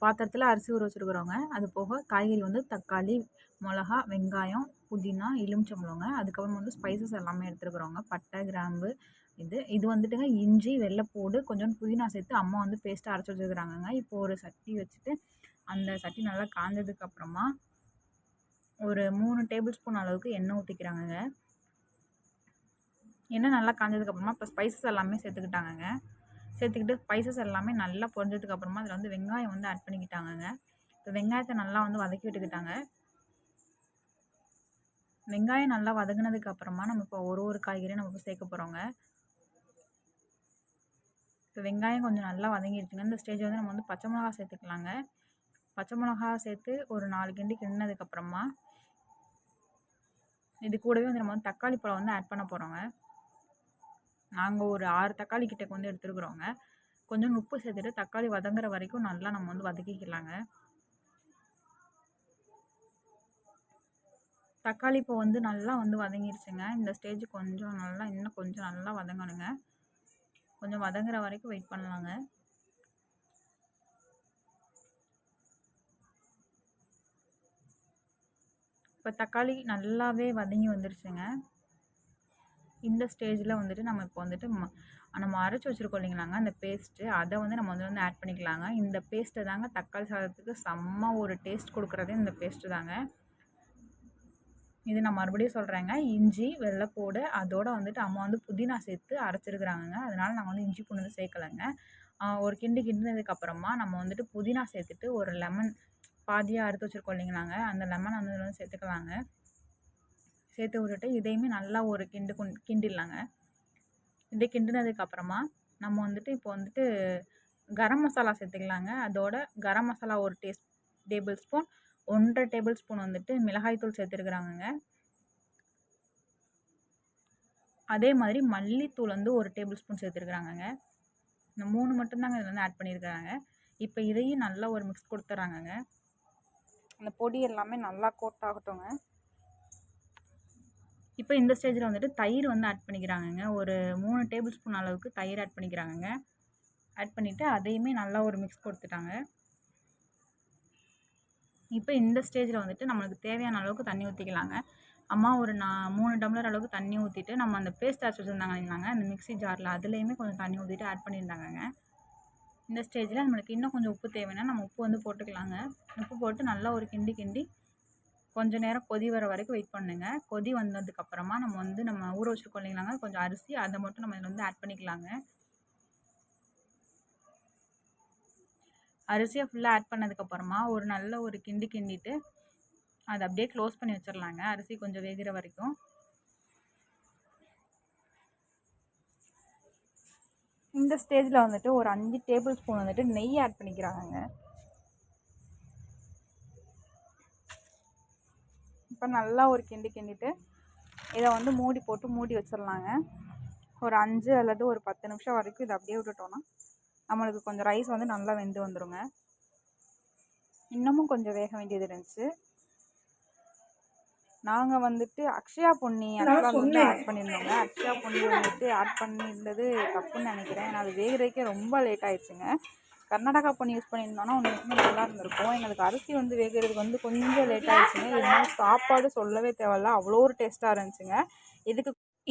பாத்திரத்தில் அரிசி ஊற வச்சுருக்குறோங்க. அது போக காய்கறி வந்து தக்காளி, மிளகா, வெங்காயம், புதினா, எலுமிச்சம்பழங்க. அதுக்கப்புறம் வந்து ஸ்பைசஸ் எல்லாமே எடுத்துருக்குறோங்க. பட்டை, கிராம்பு, இது வந்துட்டுங்க இஞ்சி, வெள்ளைப்பூடு, கொஞ்சோண்டு புதினா சேர்த்து அம்மா வந்து பேஸ்ட்டாக அரைச்சி வச்சுருக்குறாங்கங்க. இப்போ ஒரு சட்டி வச்சுட்டு அந்த சட்டி நல்லா காஞ்சதுக்கப்புறமா ஒரு 3 டேபிள் ஸ்பூன் அளவுக்கு எண்ணெய் ஊற்றிக்கிறாங்கங்க. எண்ணெய் நல்லா காஞ்சதுக்கப்புறமா இப்போ ஸ்பைசஸ் எல்லாமே சேர்த்துக்கிட்டாங்கங்க. சேர்த்துக்கிட்டு ஸ்பைசஸ் எல்லாமே நல்லா பொரிஞ்சதுக்கப்புறமா அதில் வந்து வெங்காயம் வந்து ஆட் பண்ணிக்கிட்டாங்கங்க. இப்போ வெங்காயத்தை நல்லா வந்து வதக்கி விட்டுக்கிட்டாங்க. வெங்காயம் நல்லா வதங்கினதுக்கப்புறமா நம்ம இப்போ ஒரு காய்கறியும் நம்ம இப்போ சேர்க்க போகிறோங்க. இப்போ வெங்காயம் கொஞ்சம் நல்லா வதங்கிடுச்சுங்க. இந்த ஸ்டேஜ் வந்து நம்ம வந்து பச்சை மிளகா சேர்த்துக்கலாங்க. பச்சை மிளகா சேர்த்து ஒரு 4 கிண்டி கிண்டினதுக்கப்புறமா இது கூடவே வந்து நம்ம வந்து தக்காளி பழம் வந்து ஆட் பண்ண போகிறோங்க. நாங்கள் ஒரு 6 தக்காளி கிட்டக்கு வந்து எடுத்துருக்குறோங்க. கொஞ்சம் உப்பு சேர்த்துட்டு தக்காளி வதங்குற வரைக்கும் நல்லா நம்ம வந்து வதக்கிக்கலாங்க. தக்காளி இப்போ வந்து நல்லா வந்து வதங்கிருச்சுங்க. இந்த ஸ்டேஜ் கொஞ்சம் நல்லா இன்னும் கொஞ்சம் நல்லா வதங்கணுங்க. கொஞ்சம் வதங்குற வரைக்கும் வெயிட் பண்ணலாங்க. இப்போ தக்காளி நல்லாவே வதங்கி வந்துருச்சுங்க. இந்த ஸ்டேஜில் வந்துட்டு நம்ம இப்போ வந்துட்டு நம்ம அரைச்சி வச்சுருக்கோம் இல்லைங்களாங்க அந்த பேஸ்ட்டு, அதை வந்து நம்ம வந்து ஆட் பண்ணிக்கலாங்க. இந்த பேஸ்ட்டு தாங்க தக்காளி சாதத்துக்கு செம்ம ஒரு டேஸ்ட் கொடுக்குறதே இந்த பேஸ்ட்டு தாங்க. இது நான் மறுபடியும் சொல்கிறேங்க. இஞ்சி, வெள்ளைப்பூடு, அதோடு வந்துட்டு அம்மா வந்து புதினா சேர்த்து அரைச்சிருக்கிறாங்கங்க. அதனால் நாங்கள் வந்து இஞ்சி பூண்டு வந்து சேர்க்கலைங்க. ஒரு கிண்டினதுக்கப்புறமா நம்ம வந்துட்டு புதினா சேர்த்துட்டு ஒரு லெமன் பாதியாக அறுத்து வச்சுருக்கோம் இல்லைங்களாங்க அந்த லெமன் வந்து சேர்த்துக்கலாங்க. சேர்த்து விட்டுட்டு இதையுமே நல்லா ஒரு கிண்டிடலாங்க. இதை கிண்டினதுக்கப்புறமா நம்ம வந்துட்டு இப்போ வந்துட்டு கரம் மசாலா சேர்த்துக்கலாங்க. அதோட கரம் மசாலா ஒரு டேபிள் ஸ்பூன், 1.5 டேபிள் ஸ்பூன் வந்துட்டு மிளகாய்த்தூள் சேர்த்துருக்குறாங்கங்க. அதே மாதிரி மல்லித்தூள் வந்து 1 டேபிள் ஸ்பூன் சேர்த்துருக்குறாங்கங்க. இந்த 3 மட்டும்தாங்க இதில் வந்து ஆட் பண்ணியிருக்கிறாங்க. இப்போ இதையும் நல்லா ஒரு மிக்ஸ் கொடுத்துட்றாங்கங்க. அந்த பொடி எல்லாமே நல்லா கோட் ஆகட்டுங்க. இப்போ இந்த ஸ்டேஜில் வந்துட்டு தயிர் வந்து ஆட் பண்ணிக்கிறாங்கங்க. ஒரு 3 டேபிள் ஸ்பூன் அளவுக்கு தயிர் ஆட் பண்ணிக்கிறாங்கங்க. ஆட் பண்ணிவிட்டு அதையுமே நல்லா ஒரு மிக்ஸ் கொடுத்துட்டாங்க. இப்போ இந்த ஸ்டேஜில் வந்துட்டு நம்மளுக்கு தேவையான அளவுக்கு தண்ணி ஊற்றிக்கலாங்க. அம்மா ஒரு 3 டம்ளர் அளவுக்கு தண்ணி ஊற்றிட்டு நம்ம அந்த பேஸ்ட் அரைச்சி வச்சுருந்தாங்க இல்லைங்களாங்க அந்த மிக்ஸி ஜாரில் அதுலேயுமே கொஞ்சம் தண்ணி ஊற்றிட்டு ஆட் பண்ணியிருந்தாங்கங்க. இந்த ஸ்டேஜில் நம்மளுக்கு இன்னும் கொஞ்சம் உப்பு தேவைன்னா நம்ம உப்பு வந்து போட்டுக்கலாங்க. உப்பு போட்டு நல்லா ஒரு கிண்டி கொஞ்சம் நேரம் கொதி வர வரைக்கும் வெயிட் பண்ணுங்க. கொதி வந்ததுக்கப்புறமா நம்ம ஊற வச்சுருக்கோம் இல்லைங்களாங்க கொஞ்சம் அரிசி, அதை மட்டும் நம்ம இதில் வந்து ஆட் பண்ணிக்கலாங்க. அரிசியை ஃபுல்லாக ஆட் பண்ணதுக்கப்புறமா ஒரு நல்ல ஒரு கிண்டிட்டு அதை அப்படியே க்ளோஸ் பண்ணி வச்சிடலாங்க. அரிசி கொஞ்சம் வேகிற வரைக்கும். இந்த ஸ்டேஜில் வந்துட்டு ஒரு 5 டேபிள் ஸ்பூன் வந்துட்டு நெய் ஆட் பண்ணிக்கிறாங்க. இப்போ நல்லா ஒரு கிண்டிட்டு இதை வந்து மூடி வச்சிடலாங்க. ஒரு 5 அல்லது ஒரு 10 நிமிஷம் வரைக்கும் இதை அப்படியே விட்டுட்டோன்னா நம்மளுக்கு கொஞ்சம் ரைஸ் வந்து நல்லா வெந்து வந்துடுங்க. இன்னமும் கொஞ்சம் வேக வேண்டியது இருந்துச்சு. நாங்கள் வந்துட்டு அக்ஷயா பொன்னி வந்து ஆட் பண்ணியிருந்தோங்க. அக்ஷயா பொன்னி வந்துட்டு ஆட் பண்ணியிருந்தது தப்புன்னு நினைக்கிறேன். ஏன்னா அது வேகிறதுக்கே ரொம்ப லேட் ஆயிடுச்சுங்க. கர்நாடகா பொன்னி யூஸ் பண்ணியிருந்தோன்னா ஒன்றுமே நல்லா இருந்திருக்கும். எங்களுக்கு அரிசி வந்து வேகிறதுக்கு வந்து கொஞ்சம் லேட் ஆகிடுச்சுங்க. இருந்தாலும் சாப்பாடு சொல்லவே தேவையில்ல, அவ்வளோ ஒரு டேஸ்ட்டாக இருந்துச்சுங்க.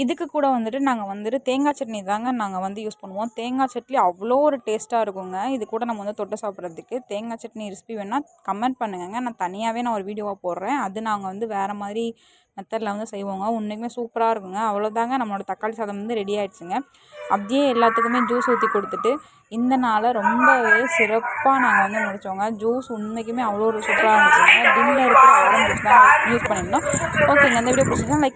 இதுக்கு கூட வந்துட்டு நாங்கள் வந்துட்டு தேங்காய் சட்னி தாங்க நாங்கள் வந்து யூஸ் பண்ணுவோம். தேங்காய் சட்னி அவ்வளோ ஒரு டேஸ்ட்டாக இருக்குங்க. இது கூட நம்ம வந்து தொட்டு சாப்பிட்றதுக்கு. தேங்காய் சட்னி ரெசிபி வேணால் கமெண்ட் பண்ணுங்க. நான் தனியாகவே ஒரு வீடியோவாக போடுறேன். அது நாங்கள் வந்து வேறு மாதிரி மெத்தடில் வந்து செய்வோங்க. உண்மைக்குமே சூப்பராக இருக்குங்க. அவ்வளோதாங்க, நம்மளோட தக்காளி சாதம் வந்து ரெடி ஆகிடுச்சுங்க. அப்படியே எல்லாத்துக்குமே ஜூஸ் ஊற்றி கொடுத்துட்டு இந்த நாளை ரொம்பவே சிறப்பாக நாங்கள் வந்து முடித்தோங்க. ஜூஸ் உண்மைக்குமே அவ்வளோ ஒரு சூப்பராக இருந்துச்சுங்க. டின்னர் இருக்கிற ஆரஞ்சு ஜூஸ் தான் யூஸ் பண்ணியிருந்தோம். ஓகேங்க, இந்த வீடியோ பிடிச்சிருந்தா லைக்